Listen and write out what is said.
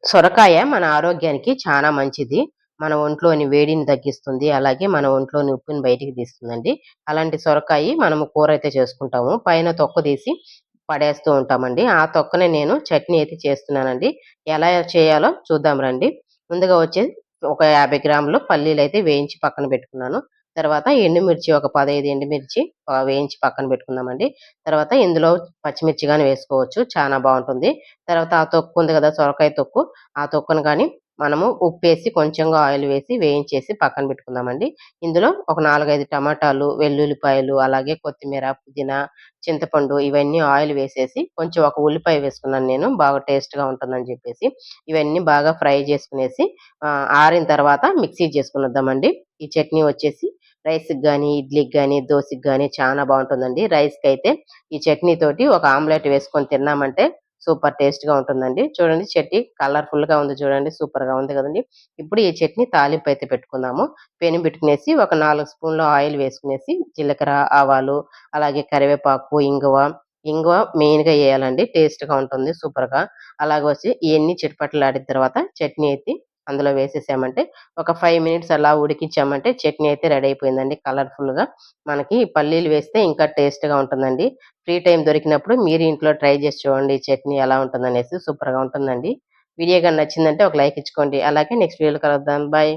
సొరకాయ మన ఆరోగ్యానికి చాలా మంచిది. మన ఒంట్లోని వేడిని తగ్గిస్తుంది. అలాగే మన ఒంట్లోని ఉప్పుని బయటికి తీస్తుందండి. అలాంటి సొరకాయి మనము కూరైతే చేసుకుంటాము. పైన తొక్క తీసి పడేస్తూ ఉంటామండి. ఆ తొక్కనే నేను చట్నీ అయితే చేస్తున్నానండి. ఎలా చేయాలో చూద్దాం రండి. ముందుగా వచ్చేసి ఒక 50 గ్రాములు పల్లీలైతే వేయించి పక్కన పెట్టుకున్నాను. తర్వాత ఎండుమిర్చి ఒక 15 ఎండుమిర్చి వేయించి పక్కన పెట్టుకుందామండి. తర్వాత ఇందులో పచ్చిమిర్చి గాని వేసుకోవచ్చు. చానా బావుంటుంది. తర్వాత ఆ తొక్కు ఉంది కదా! సొరకాయ తొక్కు. ఆ తొక్కను గాని మనము ఉప్పేసి కొంచెంగా ఆయిల్ వేసి వేయించేసి పక్కన పెట్టుకుందామండి. ఇందులో ఒక 4, 5 టమాటాలు, వెల్లుల్లిపాయలు, అలాగే కొత్తిమీర, పుదీనా, చింతపండు ఇవన్నీ ఆయిల్ వేసేసి కొంచెం ఒక ఉల్లిపాయ వేసుకున్నాను నేను. బాగా టేస్ట్‌గా ఉంటుందని చెప్పేసి. ఇవన్నీ బాగా ఫ్రై చేసుకునేసి ఆరిన తర్వాత మిక్సీ చేసుకొనొద్దామండి. ఈ చట్నీ వచ్చేసి రైస్‌కి గాని, ఇడ్లీకి గాని, దోసకి గాని చానా బావుంటుందండి. రైస్‌కైతే ఈ చట్నీ తోటి ఒక ఆమ్లెట్ వేసుకొని తిన్నామంటే సూపర్ టేస్ట్‌గా ఉంటుందండి. చూడండి చట్నీ కలర్‌ఫుల్‌గా ఉంది చూడండి. సూపర్‌గా ఉంది గదండీ! ఇప్పుడు ఈ చట్నీ తాలింపయితే పెట్టుకుందాము. పెనం పెట్టుకునేసి ఒక 4 స్పూన్‌ల ఆయిల్ వేసుకునేసి జీలకర్ర, ఆవాలు, అలాగే కరివేపాకు, ఇంగువ, ఇంగువ మెయిన్‌గా ఎయాలండి. టేస్ట్‌గా ఉంటుంది సూపర్‌గా. అలాగొచ్చి ఇయన్నీ చిటపటలాడిన తర్వాత చట్నీ అయితే అందులో వేసేసామంటే ఒక 5 మినిట్స్ అలా ఉడికించామంటే చట్నీ అయితే రెడీ అయిపోయిందండి కలర్‌ఫుల్‌గా. మనకి పల్లీలు వేస్తే ఇంకా టేస్ట్‌గా ఉంటుందండి. ఫ్రీ టైమ్ దొరికినప్పుడు మీరు ఇంట్లో ట్రై చేసి చూడండి. ఈ చట్నీ ఎలా ఉంటుందనేసి సూపర్‌గా ఉంటుందండి. వీడియో గాని నచ్చిందంటే ఒక లైక్ ఇచ్చుకోండి. అలాగే నెక్స్ట్ వీడియోలో కలుద్దాం. బాయ్.